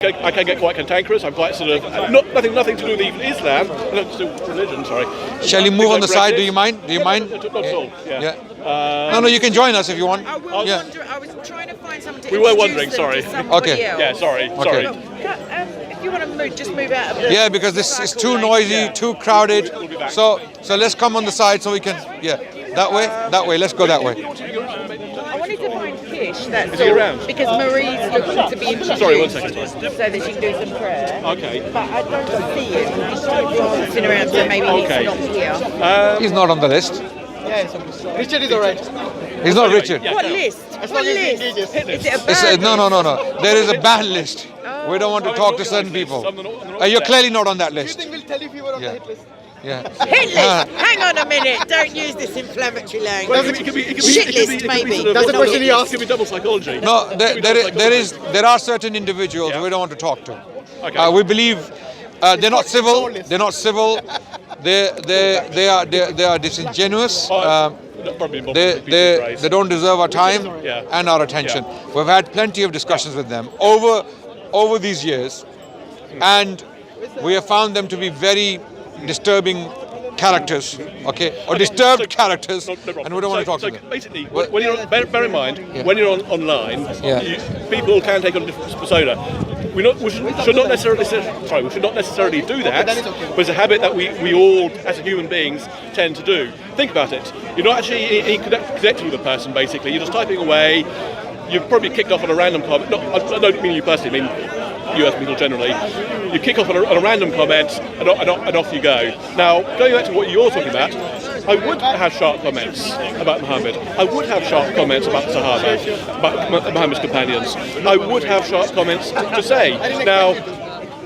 I can get quite cantankerous. I'm quite sort of nothing to do with even Islam. Nothing to do with religion. Sorry. Shall you move on the side? Do you mind? Do you mind? Not at all. Yeah. No, you can join us if you want. I was trying to find someone to We were wondering. Sorry. Okay. Else. Yeah. Sorry. Okay. If you want to move, just move out of the Yeah, because this is too noisy, too crowded. So let's come on the side so we can. Yeah. That way. Let's go that way. I wanted to find Kish, that's Is he all, around? because Marie's looking to be introduced. Sorry, 1 second. So that she can do some prayer. Okay. But I don't see him. I'm just glancing around, so maybe he's not here. He's not on the list. Richard is alright. He's not Richard. What list? What list? Is it a bad No. There is a ban list. We don't want to talk to certain people. You're clearly not on that Do you list. think we'll tell if you were on the hit list? Yeah. hit list? Hang on a minute. Don't use this inflammatory language. It could be Shit list, maybe. That's the question he asked. It could be double psychology. No, there are certain individuals we don't want to talk to. Okay. We believe they're not civil. They're not civil. They are disingenuous. They don't deserve our time and our attention. We've had plenty of discussions with them over these years, and we have found them to be very disturbing characters, or disturbed characters, and we don't want to talk to them. Basically, when you're bear in mind, when you're online, people can take on a different persona. We should not necessarily do that, but it's a habit that we all, as human beings, tend to do. Think about it. You're not actually connecting with a person, basically. You're just typing away. You've probably kicked off on a random comment. I don't mean you personally, I mean US people generally. You kick off on a random comment and off you go. Now, going back to what you're talking about, I would have sharp comments about Muhammad. I would have sharp comments about the Sahaba, about Muhammad's companions. I would have sharp comments to say. Now,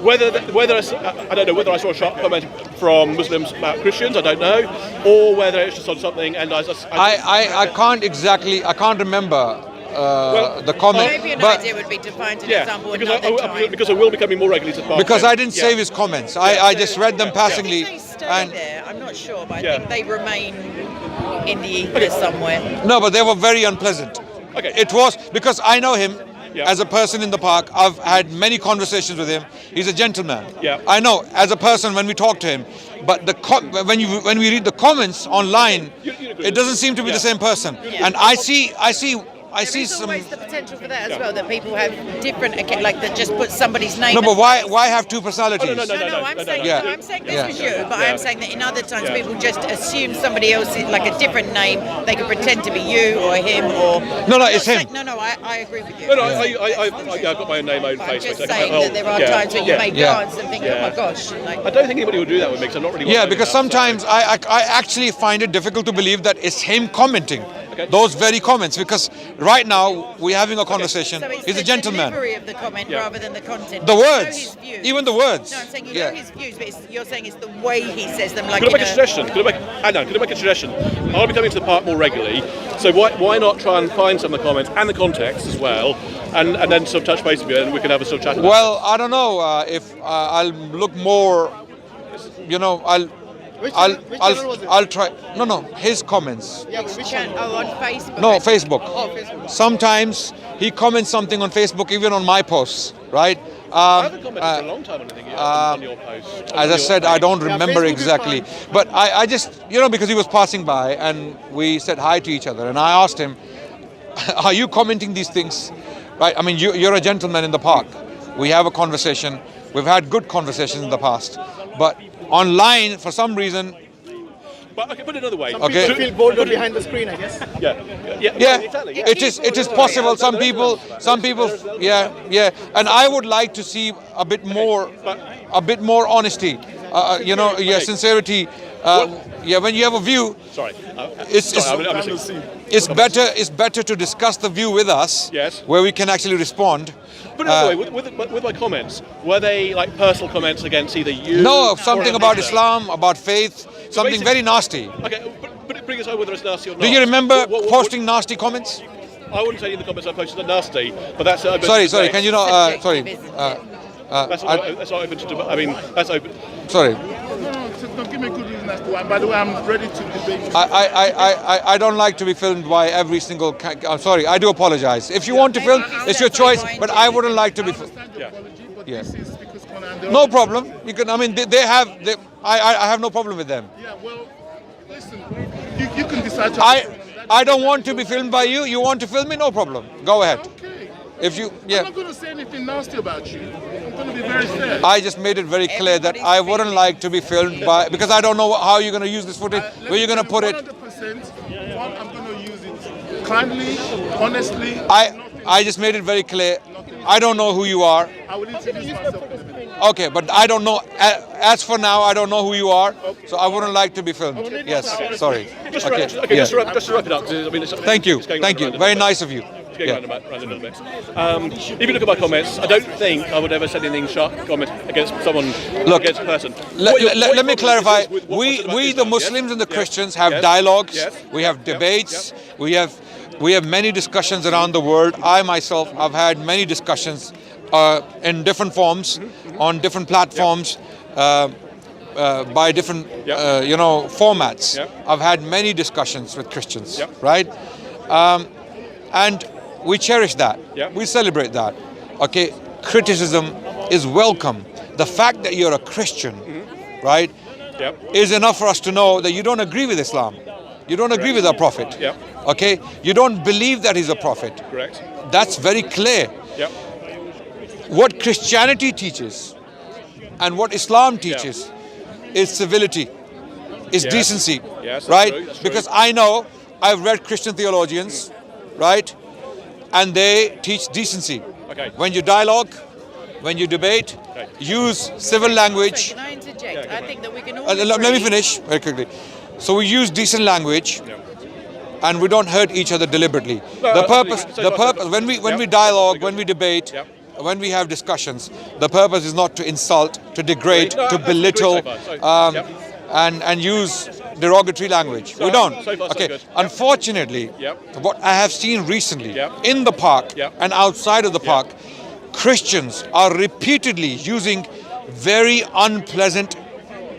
whether I don't know whether I saw a sharp comment from Muslims about Christians, I don't know, or whether it's just on something. And I can't remember. The comment, Maybe an idea would be to find an example another time. Because I will be coming more regularly to the park. Because I didn't save his comments. I just read them passingly. They stay there. I'm not sure, but I think they remain in the ether somewhere. No, but they were very unpleasant. Okay. It was because I know him as a person in the park. I've had many conversations with him. He's a gentleman. Yeah. I know as a person when we talk to him. But when we read the comments online, it doesn't seem to be the same person. And I see There's some. always the potential for that as well, that people have different, that just put somebody's name. No, but why have two personalities? No, I'm saying this was you, but I'm saying that in other times people just assume somebody else, like a different name, they can pretend to be you or him or... No, it's him. I agree with you. No, I've got my own name, my own face. I'm just saying that there are times when you may glance and think, oh my gosh. I don't think anybody will do that with me, because I'm not really... Because sometimes I actually find it difficult to believe that it's him commenting those very comments, because right now we're having a conversation. So it's He's the a gentleman. delivery of the comment rather than the content. The You know words, his views. even the words. No, I'm saying you know his views, but you're saying it's the way he says them. Like Could I make a suggestion? Could I make a suggestion? I'll be coming to the park more regularly, so why not try and find some of the comments and the context as well, and then sort of touch base with you, and we can have a sort of chat about it. Well, I don't know if I'll look more. I'll try. No, his comments. on Facebook. No, Facebook. Oh, Facebook. Sometimes he comments something on Facebook, even on my posts, right? I haven't commented for a long time on anything on your post. As I said, I don't remember exactly. But I just, because he was passing by and we said hi to each other. And I asked him, are you commenting these things? Right? I mean, you're a gentleman in the park. We have a conversation. We've had good conversations in the past. But online, for some reason... But okay, put it another way. People feel bolder behind the screen, I guess. Exactly. It is possible. Some people, and I would like to see a bit more honesty, sincerity. When you have a view, it's better to discuss the view with us, where we can actually respond. Put it another way, with my comments, were they like personal comments against either you? No, something about Islam, about faith, something very nasty. Okay, but bring us over whether it's nasty or not. Do you remember posting nasty comments? I wouldn't say any of the comments I posted are nasty, but that's open. Sorry, can you not? Sorry. That's not open to debate. I mean, that's open. Sorry. Don't give me a good reason as to why. By the way, I'm ready to debate. I don't like to be filmed by every single... I'm sorry, I do apologize. If you want to film, it's your choice, but I wouldn't like to be... Yeah. this is because corner and the No other- problem. You can. I mean, I have no problem with them. Yeah, well, listen, you can decide to. I don't want to be filmed by you. You want to film me? No problem. Go ahead. Okay. If you, I'm yeah. not going to say anything nasty about you. I'm going to be very fair. I just made it very clear that I wouldn't like to be filmed by, because I don't know how you're going to use this footage. Where you're going to put it? 100%. One, I'm going to use it kindly, honestly. I just made it very clear. I don't know who you are. I will introduce myself in a minute. Okay, but I don't know. As for now, I don't know who you are, so I wouldn't like to be filmed. Yes, sorry. Just Okay. to wrap it up. 'Cause, I mean, Thank you. it's going Thank you. round and Very round. nice of you. It's going Yeah. round a little bit. If you look at my comments, I don't think I would ever say anything sharp comment against someone, Look, against a person. Let me clarify. With what was said about We the Islam, Muslims yes? and the Yes. Christians have Yes. dialogues. Yes. We have Yep. debates. Yep. We have many discussions around the world. I myself have had many discussions in different forms, on different platforms, by different formats. Yep. I've had many discussions with Christians, Yep. right? And we cherish that. Yep. We celebrate that. Okay, criticism is welcome. The fact that you're a Christian, right, Yep. is enough for us to know that you don't agree with Islam. You don't agree with our prophet. Yep. Okay? You don't believe that he's a prophet. Correct. That's very clear. Yep. What Christianity teaches and what Islam teaches is civility, is Yes. decency. Yes, that's right? true, that's Because true. I know, I've read Christian theologians, right? And they teach decency. Okay. When you dialogue, when you debate, Okay. use civil language. Can I interject? Yeah, I go think that we can all Let me agree- finish very quickly. So we use decent language, Yeah. and we don't hurt each other deliberately. No, the absolutely. purpose, So the far, so purpose, good. when we Yep. dialogue, Very when we good. debate, Yep. when we have discussions, the purpose is not to insult, to degrade, No, to absolutely. belittle, So far, so- yep. and use derogatory language. We don't. so far, so Okay. good. Yep. Unfortunately, Yep. what I have seen recently Yep. in the park Yep. and outside of the park, Christians are repeatedly using very unpleasant,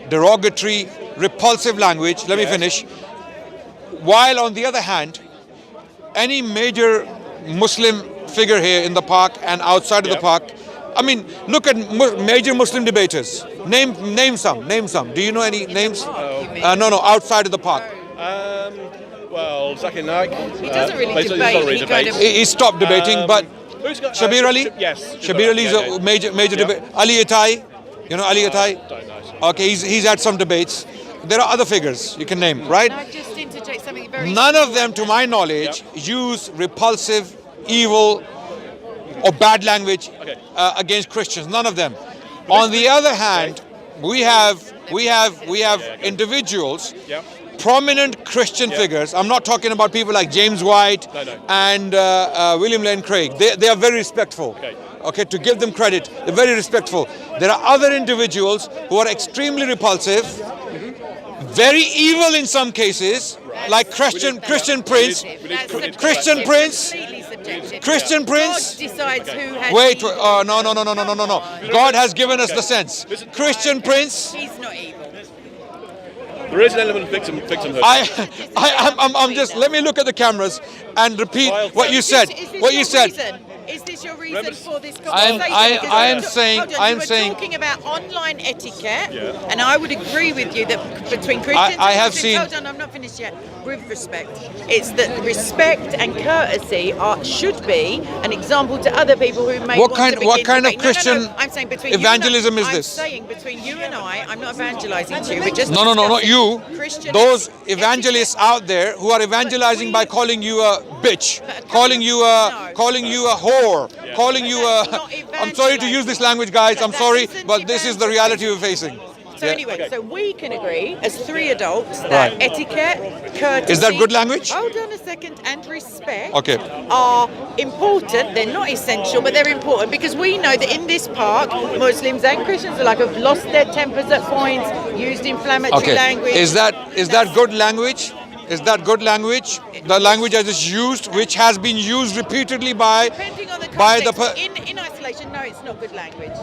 derogatory, repulsive language. Let me Yes. finish. While on the other hand, any major Muslim figure here in the park and outside of the Yep. park, I mean, look at major Muslim debaters. Name some. Do you know any names? No, outside of the park. Well, Zakir Naik. He doesn't really he's debate, not really he kind debates. of- He stopped debating, but Who's got, Shabir Ali? Yes. Shabir Ali is a major Yeah. debate. Ali Atai, you know Ali Atai? Don't know. Okay, he's had some debates. There are other figures you can name, right? Can I just interject something very None of small? them, to my knowledge, use repulsive, evil, or bad language Okay. against Christians. None of them. On the other hand, we have individuals, Yeah. prominent Christian figures. I'm not talking about people like James White No. and William Lane Craig. They are very respectful. Okay. Okay, to give them credit, they're very respectful. There are other individuals who are extremely repulsive, very evil in some cases, like Christian Prince. That's subjective. Christian Prince. Completely subjective. Christian Prince. God decides who has. Wait, the- no. God has given us the sense. Christian Prince. He's not evil. There is an element of victimhood. I'm just. Let me look at the cameras and repeat what you said. Is this What your you said. reason? Is this your reason Remember- for this I am- conversation? I- Because I you am were saying- hold on, I you am were saying- talking about online etiquette, Yeah. and I would agree with you that between Christians I and have Muslims, seen- hold on, I'm not finished yet. With respect, it's that respect and courtesy should be an example to other people who may What want kind- to what begin kind of debate. No, Christian I'm saying between evangelism you is and I, this? I'm saying between you and I'm not evangelizing to you. We're just No, not discussing you. Christian Those etiquette. evangelists out there who are evangelizing by calling you a bitch, calling you a whore, calling you a. That's not I'm sorry to use this language, guys. I'm That sorry, isn't but this is the reality we're facing. So Yeah. anyway, so we can agree as three adults that Right. etiquette, courtesy... Is that good language? Hold on a second. And respect Okay. are important. They're not essential, but they're important because we know that in this park, Muslims and Christians alike have lost their tempers at points, used inflammatory Okay. language. Is that good language? Is that good language? The language that is used, which has been used repeatedly Depending on the by the. context. In isolation, no, it's not good language.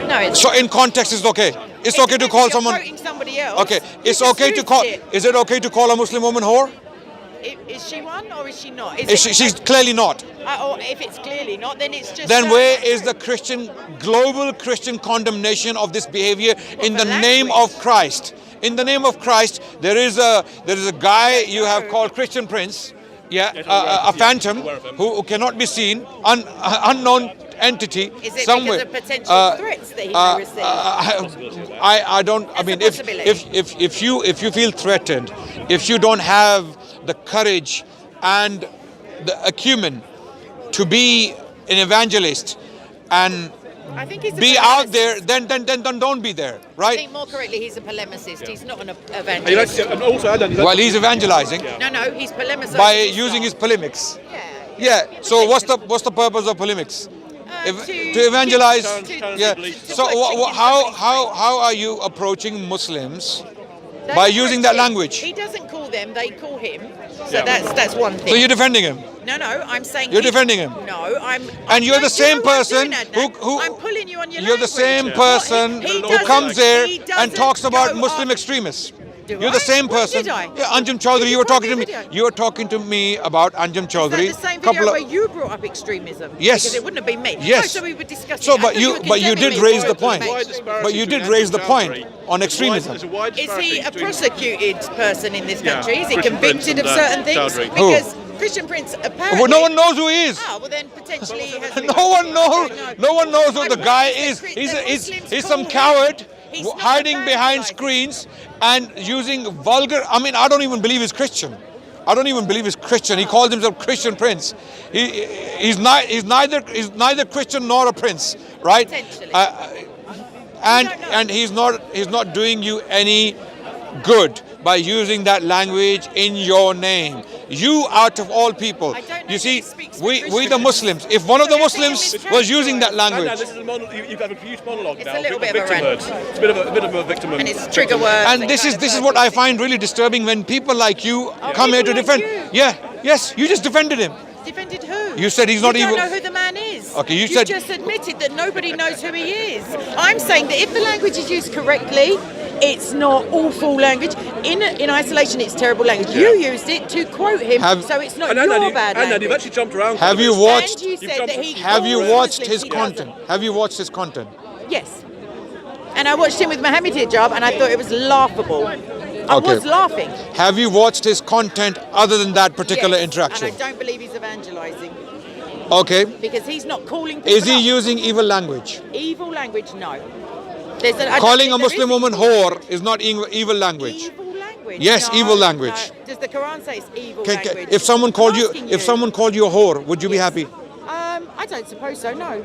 No, it's So in context, it's okay. It's okay to call someone. Quoting somebody else. Okay, you it's just okay to used call. it. Is it okay to call a Muslim woman whore? Is she one or is she not? She's clearly not. Or if it's clearly not, then it's just. Then where is the global Christian condemnation of this behavior in the name of Christ? In the name of Christ, there is a guy you have called Christian Prince, a phantom who cannot be seen, unknown entity is it somewhere. Because of potential threats that he may receive? I don't. I mean, if you feel threatened, if you don't have the courage and the acumen to be an evangelist and I think he's be out there, then don't be there, right? I think more correctly, he's a polemicist. He's not an evangelist. And also, Adnan, Well, he's evangelizing No, he's polemicizing. by using his polemics. Yeah. So what's the purpose of polemics? To evangelize. So how are you approaching Muslims by using that language? He doesn't call them; they call him. So that's one thing. So you're defending him. No, I'm saying You're defending him. No, I'm. And you're the same person who I'm pulling you on your. You're the same person who comes there and talks about Muslim extremists. You're the same person. Did I? Yeah, Anjum Chaudhary. You were talking to me. You were talking to me about Anjum Chaudhary. Is that the same video where you brought up extremism? Yes. Because it wouldn't have been me. Yes. Oh, so we were discussing. So, it. but you did raise the point. But you did rarise the point on extremism. Is he a prosecuted person in this country? Is he convicted of certain things? Because Christian Prince apparently. Well, no one knows who he is. Oh, well then potentially he has. No one knows who the guy is. He's some coward hiding behind screens and using vulgar. I mean, I don't even believe he's Christian. He calls himself Christian Prince. He's neither Christian nor a prince, right? And he's not doing you any good by using that language in your name. You, out of all people, you see, we the Muslims. If one of the Muslims was using that language, this is you've got a huge monologue It's now. a little bit of a rant. It's a bit of a victim. And it's trigger words. and this is what I find really disturbing when people like you come here to people like defend. you. Yes, you just defended him. Defended who? You said he's not You evil. don't know who the man is. Okay, you said- just admitted that nobody knows who he is. I'm saying that if the language is used correctly, it's not awful language. In isolation, it's terrible language. You used it to quote him, so it's not your bad language. And you've actually jumped around. Have you watched? And you said that he Have you calls watched Muslims, his he content? doesn't. Have you watched his content? Yes. And I watched him with Mohammed hijab, and I thought it was laughable. I Okay. was laughing. Have you watched his content other than that particular Yes, interaction? And I don't believe he's evangelizing Okay. because he's not calling people Is he up. using evil language? Evil language? No. I don't Calling think a there Muslim is woman whore is not evil language. Evil language. Yes, No, evil language. no. Does the Quran say it's evil Okay, language? if someone called you, I'm asking if someone called you a whore, would you be happy? I don't suppose so. No.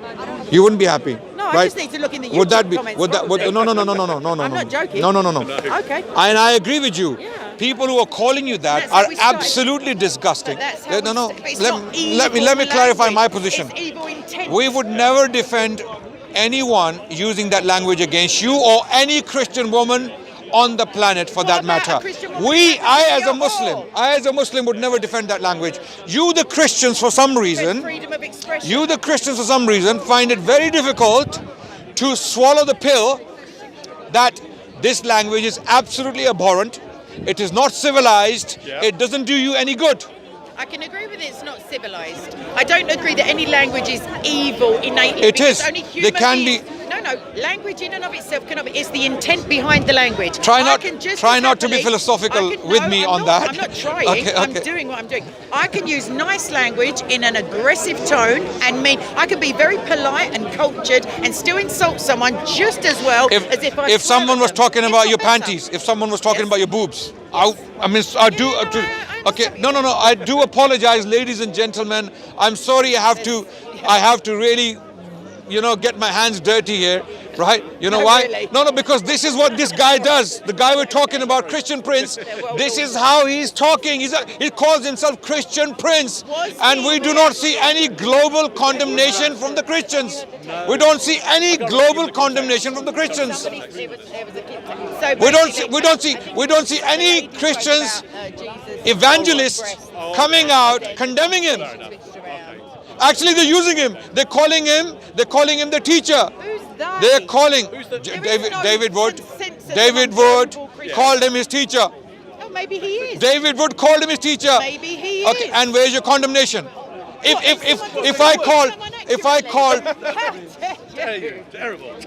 You wouldn't be happy. No, right? I just need to look in the YouTube Would that be? comments. Would that? Would, probably. no. I'm not joking. No. Okay. And I agree with you. Yeah. People who are calling you that That's how are we started. absolutely disgusting. But that's how No. but it's not Let me evil clarify my language. position. It's evil intent. We would never defend anyone using that language against you or any Christian woman on the planet for that about a matter. Christian woman I saying as a Muslim would never defend that language. You the Christians for some reason, freedom of expression. you the Christians for some reason find it very difficult to swallow the pill that this language is absolutely abhorrent. It is not civilized. It doesn't do you any good. I can agree with it's not civilized. I don't agree that any language is evil innately. It because is. Only They human can beings, be- No, language in and of itself cannot be. It's the intent behind the language. Try not I can just to be happily- philosophical I can- with no, me I'm on not, that. I'm not trying. Okay. I'm doing what I'm doing. I can use nice language in an aggressive tone and mean I can be very polite and cultured and still insult someone just as well as if I If swear someone at was them. talking It's about not your better. panties, if someone was talking Yes. about your boobs, I do. I Okay, understand. no. I do apologize, ladies and gentlemen. I'm sorry. I have to really, get my hands dirty here, right? You know No, why? really. No, because this is what this guy does. The guy we're talking about, Christian Prince. This is how he's talking. He calls himself Christian Prince, and we do not see any global condemnation from the Christians. We don't see any global condemnation from the Christians. We don't see any Christians, evangelists coming out condemning him. Actually, they're using him. They're calling him the teacher. Who's that? They're calling There is David no Wood. sense of David an Wood unbelievable Christian. called him his teacher. Oh, maybe he is. David Wood called him his teacher. Maybe he Okay, is. and where's your condemnation? If I called. Terrible.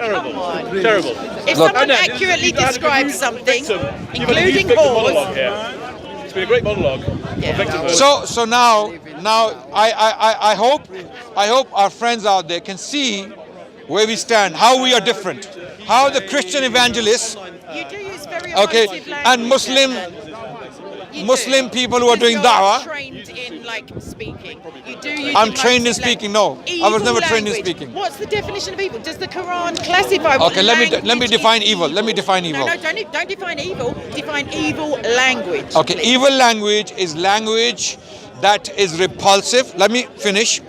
If Look, someone accurately describes something, You've had a huge including victim monologue whores, here. It's been a great monologue. Yeah. Victim monologue. So now I hope our friends out there can see where we stand, how we are different, how the Christian evangelists, you do use very okay, emotive language. and Muslim people who are doing da'wah. Trained in like speaking. You do use I'm trained in emotive speaking. language. No, I was Evil never trained in language. speaking. What's the definition of evil? Does the Quran classify what Okay, let me language define is evil. Let me define evil. No, don't define evil. Define evil language. Okay, please. evil language is language that is repulsive. Let me finish.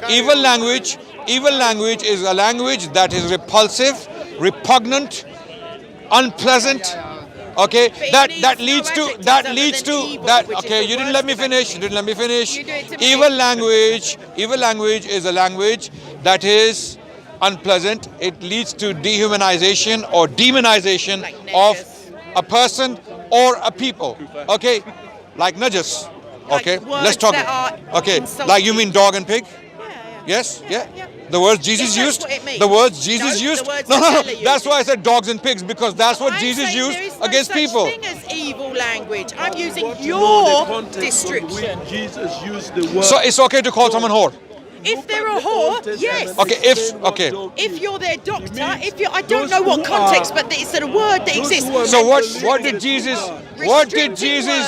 Evil language is a language that is repulsive, repugnant, unpleasant. Okay, But it that needs leads no to adjectives that other leads than to evil, that. which is Okay, the you didn't worst let me of finish. You didn't let me finish. You do it to me. Evil language is a language that is unpleasant. It leads to dehumanization or demonization Like of najas. a person or a people. Okay, like najas. Like Okay, words let's talk. that are Okay, insulting. like you mean dog and pig? Yeah. Yes, yeah. yeah. The words Jesus If that's used. what it means. The words Jesus No, the used. words No, that no, Stella no. That's uses. why I said dogs and pigs, because that's what I'm Jesus saying used there is no against such people. thing as evil language. I'm using Got to know the your context of description. which Jesus used the word. So it's okay to call someone whore. If they're a whore, yes. Okay, If you're their doctor, I don't know what context, but it's a word that exists. So what did Jesus Restricting words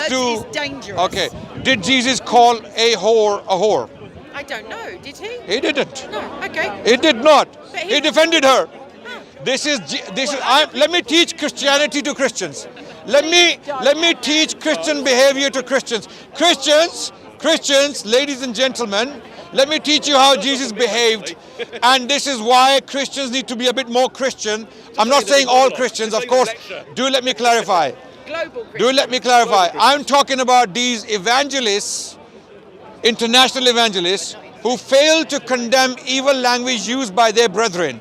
do? is dangerous. Okay, did Jesus call a whore a whore? I don't know. Did he? He didn't. No. Okay. He did not. But He defended her. Let me teach Christianity to Christians. Let me teach Christian behavior to Christians. Christians, ladies and gentlemen, let me teach you how Jesus behaved. And this is why Christians need to be a bit more Christian. I'm not saying all Christians, of course. Do let me clarify. Global Do let me clarify. I'm talking about these evangelists, international evangelists, who fail to condemn evil language used by their brethren.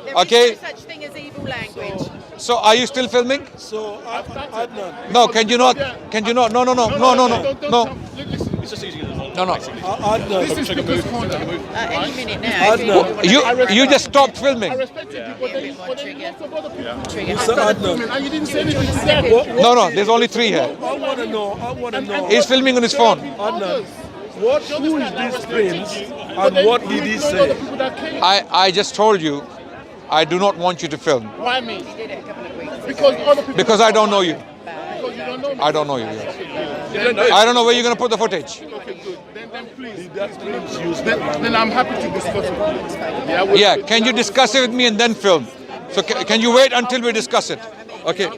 There Okay. is no such thing as evil language. So are you still filming? So, Adnan, No, can you not? No. It's just using it as a No. Adnan, This is because content. Any minute now. You just stopped filming. I respect you, but then you Trigger. also got the people Trigger. Mr. Adnan, and you didn't say anything to them. No, there's only 3 here. I want to know, He's filming on his phone. Adnan, who is this prince and what did he say? I just told you, I do not want you to film Why me? Because other people. because I don't know you. Because you don't know me. I don't know you. You don't know. I don't know where you're going to put the footage. Okay, good. Then please. Did that prince use that Then I'm happy to discuss it. Yeah. Well, Yeah, can you discuss it with me and then film? So can you wait until we discuss it? Okay.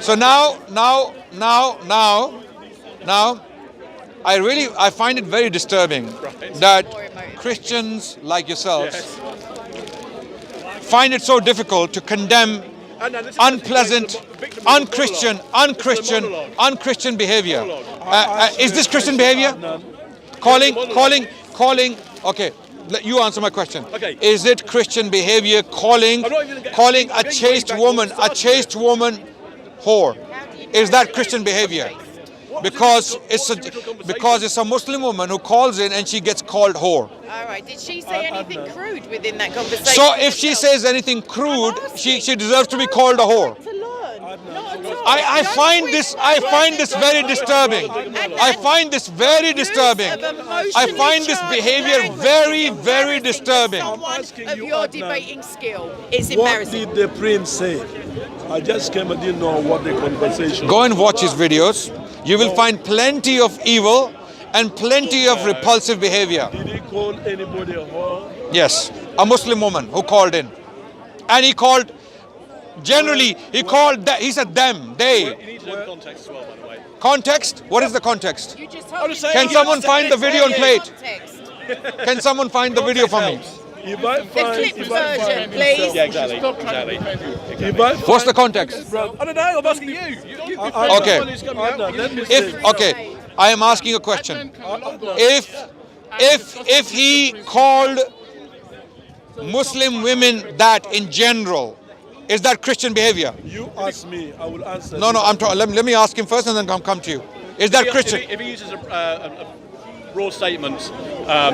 So now, I find it very disturbing that Christians like yourselves find it so difficult to condemn unpleasant, unchristian behavior. Is this Christian behavior? Calling. Okay, you answer my question. Okay. Is it Christian behavior calling a chaste woman whore? Is that Christian behavior? Because it's a Muslim woman who calls in and she gets called whore. All right. Did she say anything crude within that conversation? So if she says anything crude, she deserves to be called a whore. To learn. Not at all. I Don't find twist this words. very disturbing. I find this very disturbing. I find this behavior very, very disturbing. Someone asking of you, your Adnan, debating skill. It's What embarrassing. did the prince say? I just came and didn't know what the conversation Go and watch his videos. You will find plenty of evil and plenty of repulsive behavior. Did he call anybody a whore? Yes, a Muslim woman who called in. And he called, he said them, they. You need to know the context as well, by the way. Context? What is the context? You just told me Can someone find the video and play it? context. Can someone find the video for me? If I The find, clip if I version, find please. Yeah, exactly. Stop trying to defend you. if I What's the context? I don't know. I'm asking you. You Okay. Adnan, let me say, Okay, I am asking a question. If he called Muslim women that in general, Is that Christian behavior? You ask me, I will answer. No, let me ask him first and then come to you. Is that Christian? If he uses a broad statement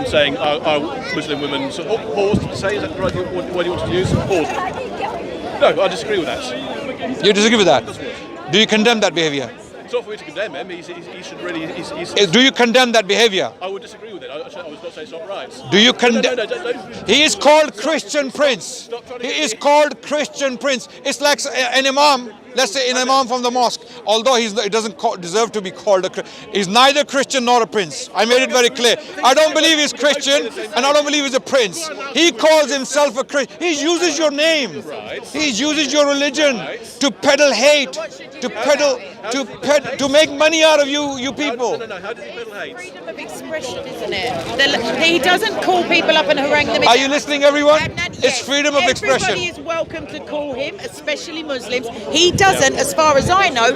saying, are Muslim women paused to say, is that right? What do you want to use? Paused. No, I disagree with that. You disagree with that? Do you condemn that behavior? It's not for me to condemn him. He should really. Do you condemn that behavior? I would disagree with it. I was not saying it's not right. Do you condemn? No, don't. He is called Christian Prince. He is called Christian Prince. It's like an imam. Let's say an imam from the mosque, although he doesn't deserve to be called he's neither Christian nor a prince. I made it very clear. I don't believe he's Christian and I don't believe he's a prince. He calls himself a Christian. He uses your name. He uses your religion to peddle hate, to make money out of you people. No. How does he peddle hate? Freedom of expression, isn't it? He doesn't call people up and harangue them. Are you listening, everyone? Yes. It's freedom of expression. Everybody is welcome to call him, especially Muslims. He doesn't, as far as I know,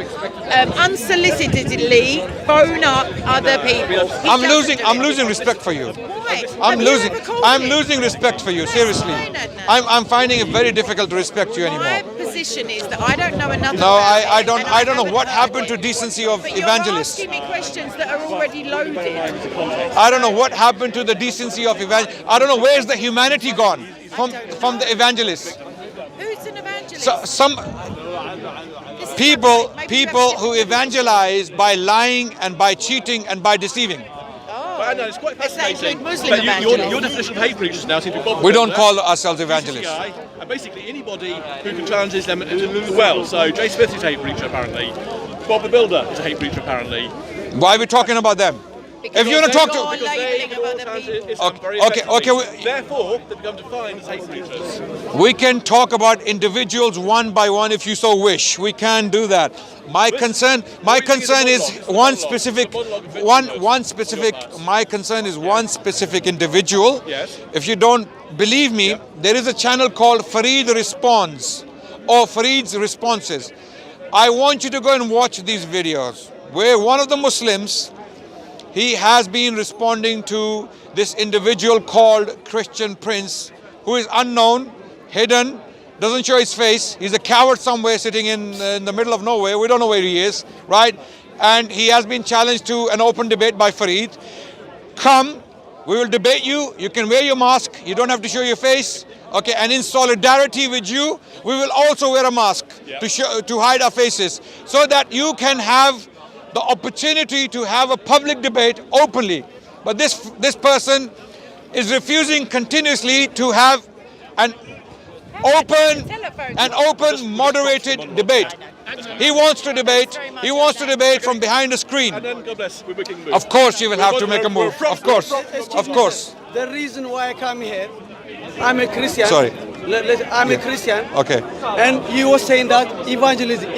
unsolicitedly phone up other people. I'm losing respect for you. Why? I'm losing respect for you. Seriously, I'm finding it very difficult to respect you anymore. My position is that I don't know enough. No, I don't know what happened to decency of evangelists. You're asking me questions that are already loaded. I don't know what happened to the decency of evangelists. I don't know where's the humanity gone from the evangelists. Who's an evangelist? So, some people who evangelize by lying and by cheating and by deceiving. But it's quite fascinating. Muslim But evangelists. your definition of hate preachers now seems to be bothered We don't with call that. ourselves This evangelists. guy, and basically anybody who can challenge Islam well. So Jay Smith is a hate preacher apparently. Bob the Builder is a hate preacher apparently. Why are we talking about them? If you want to talk to... You're labeling about the people. Islam very Okay, effectively. Therefore, they become defined as hate preachers. We can talk about individuals one by one if you so wish. We can do that. My concern is one specific individual. Yes. If you don't believe me, there is a channel called Fareed Responds or Fareed's Responses. I want you to go and watch these videos where one of the Muslims, he has been responding to this individual called Christian Prince, who is unknown, hidden, doesn't show his face. He's a coward somewhere sitting in the middle of nowhere. We don't know where he is, right? And he has been challenged to an open debate by Fareed. Come, we will debate you. You can wear your mask. You don't have to show your face. Okay, and in solidarity with you, we will also wear a mask to hide our faces, so that you can have the opportunity to have a public debate openly. But this person is refusing continuously to have an open, moderated debate. He wants to debate. He wants to debate from behind a screen. And then, God bless, we're making a move. Of course, you will have to make a move. Of course, of course. The reason why I come here, I'm a Christian. Sorry. I'm a Christian. Okay. And you were saying that evangelism,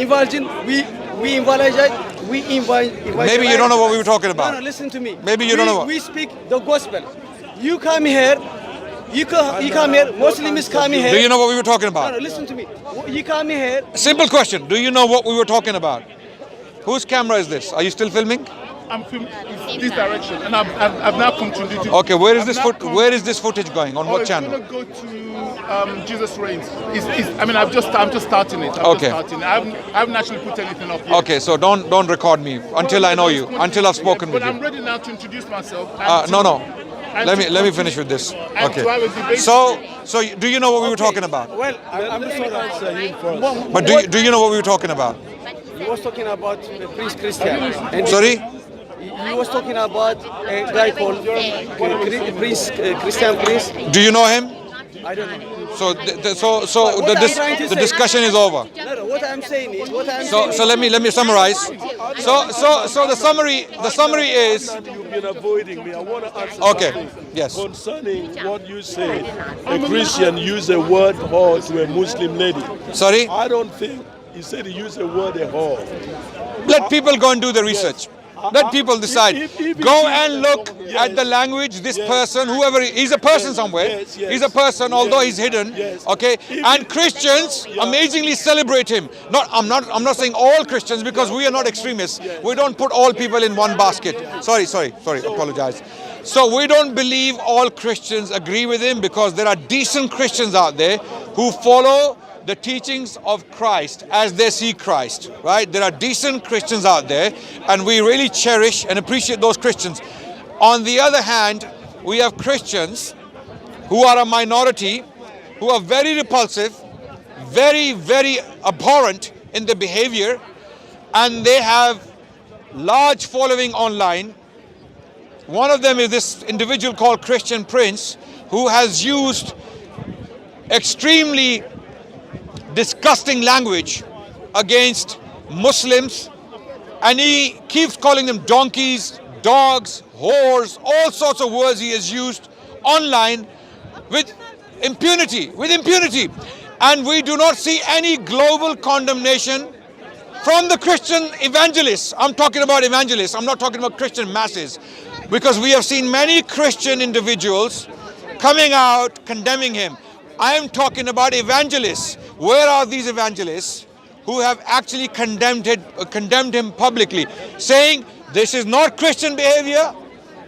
we evangelize, Maybe you don't know what we were talking about. No, listen to me. Maybe you don't know what. We speak the gospel. You come here. You come here. Muslims come here. Do you know what we were talking about? No, listen to me. You come here. Simple question. Do you know what we were talking about? Whose camera is this? Are you still filming? I'm filming this direction, and I've now come to the. Okay, where is this footage going? On what channel? It's gonna go to Jesus Reigns. I'm just starting it. Okay. I haven't actually put anything up yet. Okay, so don't record me until I know you, until I've spoken with But I'm you. ready now to introduce myself. No. Let me finish with this. Okay. So do you know what we were talking about? Well, I'm sorry. But do you know what we were talking about? He was talking about Prince Christian. And Sorry? he was talking about a guy called Christian Prince. Do you know him? I don't know. So the discussion is over. No, what I'm saying is, So let me summarize. So the summary is You've been avoiding me. I want to answer okay. something Yes. concerning what you say. A Christian used the word whore to a Muslim lady. Sorry? I don't think he said he used the word a whore. Let people go and do the research. Let people decide. Go and look at the language. This person, whoever he's a person somewhere. Yes. He's a person, although he's hidden. Yes. Okay. And Christians amazingly celebrate him. I'm not saying all Christians, because we are not extremists. We don't put all people in one basket. Sorry. Apologize. So we don't believe all Christians agree with him, because there are decent Christians out there who follow the teachings of Christ as they see Christ, right? There are decent Christians out there, and we really cherish and appreciate those Christians. On the other hand, we have Christians who are a minority, who are very repulsive, very, very abhorrent in their behavior, and they have large following online. One of them is this individual called Christian Prince, who has used extremely disgusting language against Muslims, and he keeps calling them donkeys, dogs, whores, all sorts of words he has used online with impunity, And we do not see any global condemnation from the Christian evangelists. I'm talking about evangelists, I'm not talking about Christian masses, because we have seen many Christian individuals coming out condemning him. I am talking about evangelists. Where are these evangelists who have actually condemned him publicly, saying this is not Christian behavior,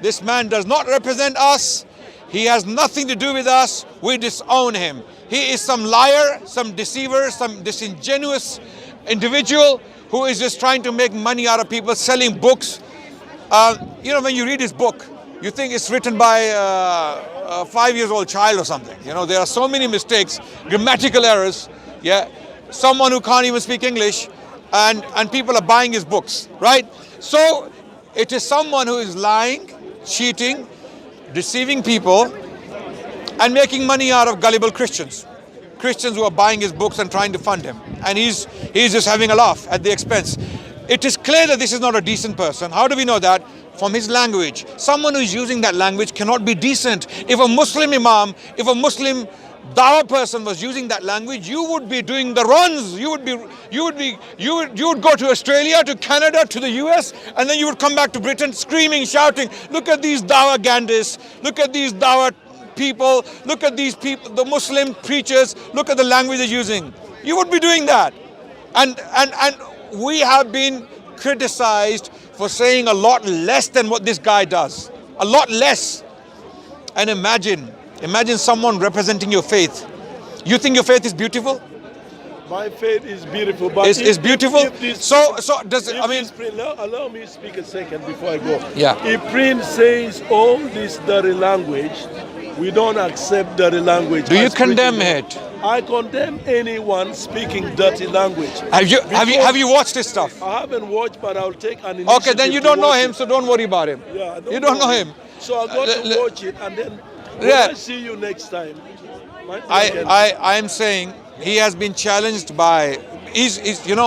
this man does not represent us, he has nothing to do with us, we disown him. He is some liar, some deceiver, some disingenuous individual who is just trying to make money out of people, selling books. When you read his book, you think it's written by a 5-year-old child or something. There are so many mistakes, grammatical errors. Yeah, someone who can't even speak English, and people are buying his books, right? So it is someone who is lying, cheating, deceiving people, and making money out of gullible Christians who are buying his books and trying to fund him. And he's just having a laugh at the expense. It is clear that this is not a decent person. How do we know that? From his language. Someone who is using that language cannot be decent. If a Muslim imam, if a Muslim dawah person was using that language, you would be doing the runs. You would go to Australia, to Canada, to the US, and then you would come back to Britain screaming, shouting, look at these dawah gandis, look at these dawah people, look at these people, the Muslim preachers, look at the language they're using. You would be doing that. And we have been criticized for saying a lot less than what this guy does. A lot less. And imagine someone representing your faith. You think your faith is beautiful? My faith is beautiful, but it's beautiful. Allow me to speak a second before I go. Yeah. If Prince says all this dirty language, we don't accept dirty language. Do you condemn it? I condemn anyone speaking dirty language. Have you watched his stuff? I haven't watched, but I'll take an initiative. Okay, then you don't know him, so don't worry about him. Yeah, you don't know him. So I got to watch it, and then when I see you next time. I am saying he has been challenged by.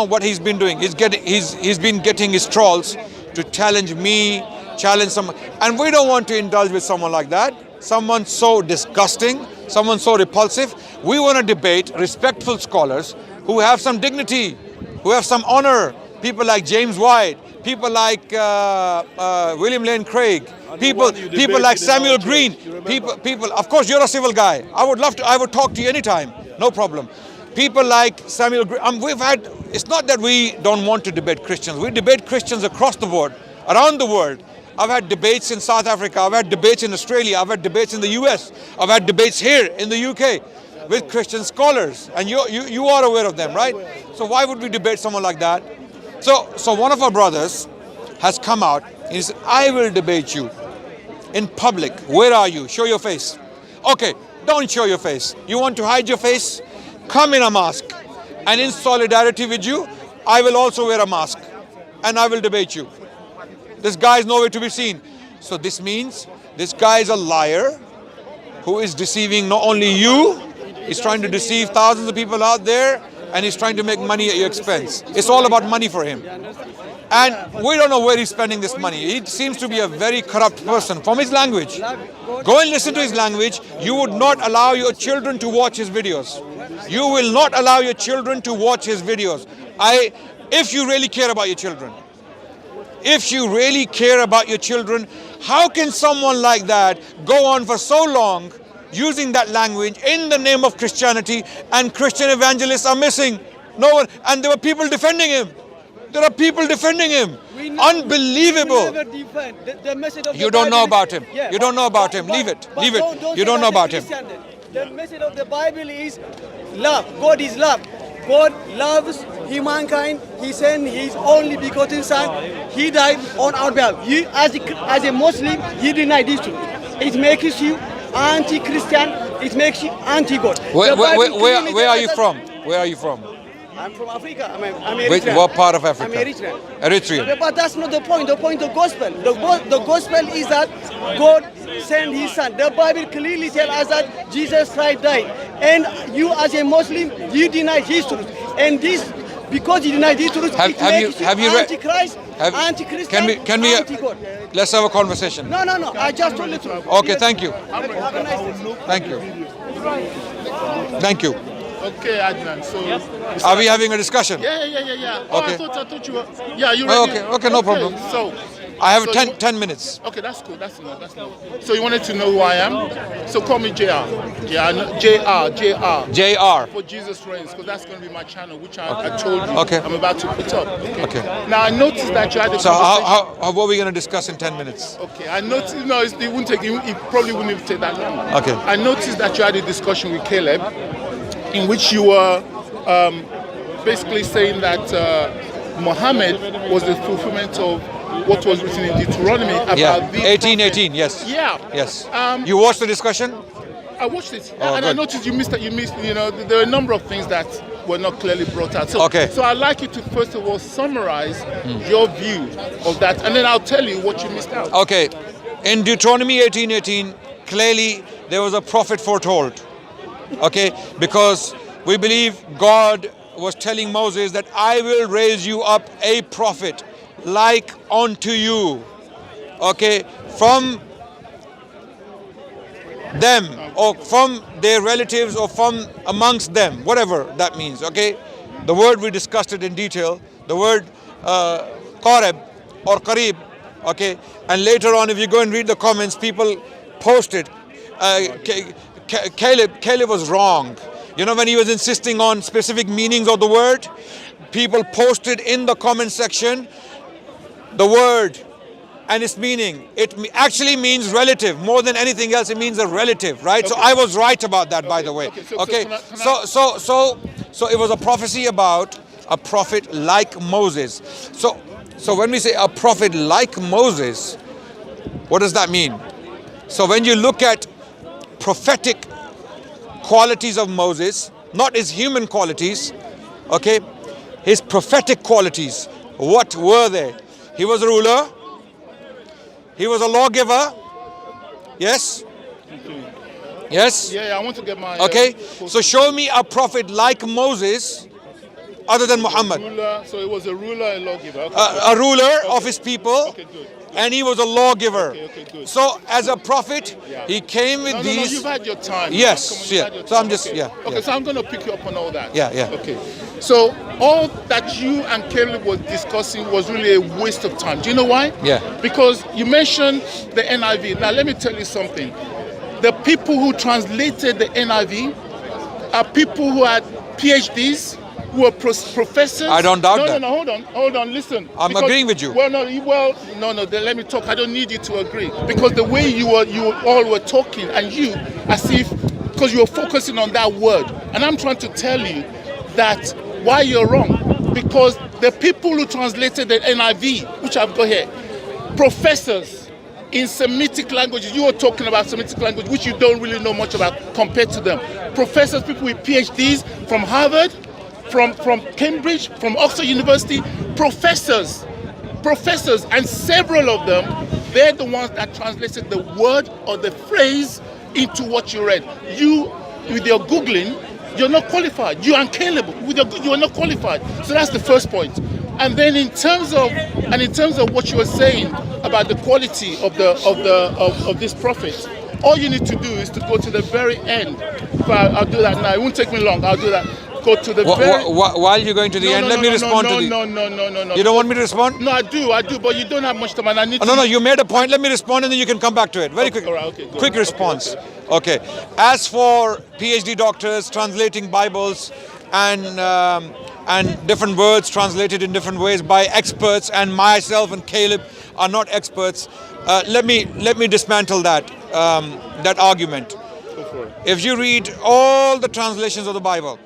What he's been doing. He's been getting his trolls to challenge me, challenge someone, and we don't want to indulge with someone like that. Someone so disgusting, someone so repulsive. We want to debate respectful scholars who have some dignity, who have some honor. People like James White, people like William Lane Craig, people like Samuel Green, people. Of course, you're a civil guy. I would talk to you anytime, no problem. People like Samuel Green. It's not that we don't want to debate Christians. We debate Christians across the board, around the world. I've had debates in South Africa, I've had debates in Australia, I've had debates in the US, I've had debates here in the UK with Christian scholars, and you are aware of them, right? So why would we debate someone like that? So one of our brothers has come out and he said, I will debate you in public. Where are you? Show your face. Okay, don't show your face. You want to hide your face? Come in a mask. And in solidarity with you, I will also wear a mask and I will debate you. This guy is nowhere to be seen. So this means this guy is a liar who is deceiving not only you, he's trying to deceive thousands of people out there, and he's trying to make money at your expense. It's all about money for him. And we don't know where he's spending this money. He seems to be a very corrupt person from his language. Go and listen to his language. You would not allow your children to watch his videos. You will not allow your children to watch his videos. If you really care about your children. If you really care about your children, how can someone like that go on for so long using that language in the name of Christianity, and Christian evangelists are missing? No one, and there were people defending him. There are people defending him. Unbelievable. You don't know about him. You don't know about him. Leave it. Leave it. You don't know about him. The message of the Bible is love. God is love. God loves humankind. He sent His only begotten Son. He died on our behalf. You, as a Muslim, you deny this truth. It makes you anti-Christian. It makes you anti-God. Where are you from? Where are you from? I'm from Africa. I'm Eritrean. What part of Africa? I'm Eritrean. Eritrean. But that's not the point. The point of the gospel. The gospel is that God sent His Son. The Bible clearly tells us that Jesus Christ died. And you as a Muslim, you deny His truth. And this, because you deny this truth, it makes you anti-Christ, anti-Christian, anti-God. Let's have a conversation. No. I just told the truth. Okay, thank you. Have a nice day. Thank you. Thank you. Okay, Adnan. So, are we having a discussion? Yeah. Oh, Okay. I thought you were. Yeah, you ready? Okay, no problem. So, I have so 10 minutes. Okay, that's cool. That's enough. So you wanted to know who I am? So call me JR. JR. JR. For Jesus Reigns, because that's going to be my channel, which I told you Okay. I'm about to put up. Okay. Now I noticed that you had a So conversation. what are we going to discuss in 10 minutes? Okay, I noticed. No, it wouldn't take. It probably wouldn't even take that long. Okay. I noticed that you had a discussion with Caleb, in which you were basically saying that Muhammad was the fulfillment of what was written in Deuteronomy about the 18:18. Yes. Yeah. Yes. You watched the discussion? I watched it, Oh, and good. I noticed you missed. You know, there are a number of things that were not clearly brought out. So, Okay. So I'd like you to first of all summarize your view of that, and then I'll tell you what you missed out. Okay. In Deuteronomy 18:18, clearly there was a prophet foretold. Okay, because we believe God was telling Moses that I will raise you up a prophet like unto you. Okay, from them or from their relatives or from amongst them, whatever that means. Okay, the word we discussed it in detail. The word Qarib or Qarib. Okay, and later on, if you go and read the comments, people posted. Caleb was wrong. You know, when he was insisting on specific meanings of the word, people posted in the comment section the word and its meaning. It actually means relative. More than anything else, it means a relative, right? Okay. So I was right about that, by the way. Okay. So it was a prophecy about a prophet like Moses. So when we say a prophet like Moses, what does that mean? So when you look at prophetic qualities of Moses, not his human qualities, okay, his prophetic qualities, what were they? He was a ruler, he was a lawgiver, yes? Yes? Yeah, I want to get my... Okay, so show me a prophet like Moses other than Muhammad. Ruler, so it was a ruler, a lawgiver. Okay, a ruler of his people. Okay, good. And he was a lawgiver. Okay, good. So as a prophet, he came with these. No, you've had your time. Yes, yeah. So I'm just, Okay, so I'm going to pick you up on all that. Yeah. Okay. So all that you and Caleb was discussing was really a waste of time. Do you know why? Yeah. Because you mentioned the NIV. Now let me tell you something. The people who translated the NIV are people who had PhDs, who were professors. I don't doubt that. No, hold on, listen. I'm agreeing with you. No, then let me talk. I don't need you to agree. Because the way you all were talking, and you, as if, because you were focusing on that word. And I'm trying to tell you that why you're wrong. Because the people who translated the NIV, which I've got here, professors in Semitic languages, you were talking about Semitic language, which you don't really know much about compared to them. Professors, people with PhDs from Harvard, from Cambridge, from Oxford University, professors, and several of them, they're the ones that translated the word or the phrase into what you read. You, with your Googling, you're not qualified. You and Caleb, you are not qualified. So that's the first point. And then in terms of what you were saying about the quality of this prophet, all you need to do is to go to the very end. I'll do that now. It won't take me long. I'll do that. Go to the very... While you're going to the end, let me respond to the... No. You don't want me to respond? No, I do, but you don't have much time and I need to... No, you made a point. Let me respond and then you can come back to it. Very quick. All right, okay, quick response. Okay. As for PhD doctors translating Bibles and different words translated in different ways by experts, and myself and Caleb are not experts, let me dismantle that argument. Go for it. If you read all the translations of the Bible,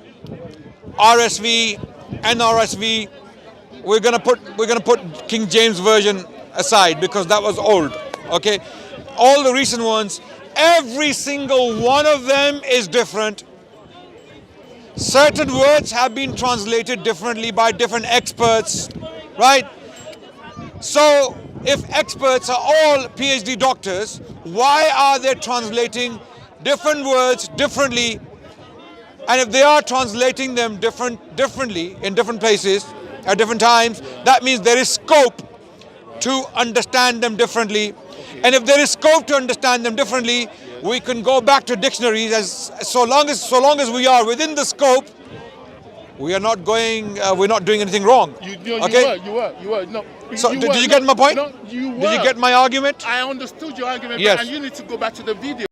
RSV, NRSV, we're gonna put King James Version aside because that was old. Okay, all the recent ones, every single one of them is different. Certain words have been translated differently by different experts, right? So if experts are all PhD doctors, why are they translating different words differently? And if they are translating them differently in different places at different times, that means there is scope to understand them differently. And if there is scope to understand them differently, we can go back to dictionaries. So long as we are within the scope, we are not going. We're not doing anything wrong. You were. No. So did you get my point? No, you were. Did you get my argument? I understood your argument, yes. And you need to go back to the video.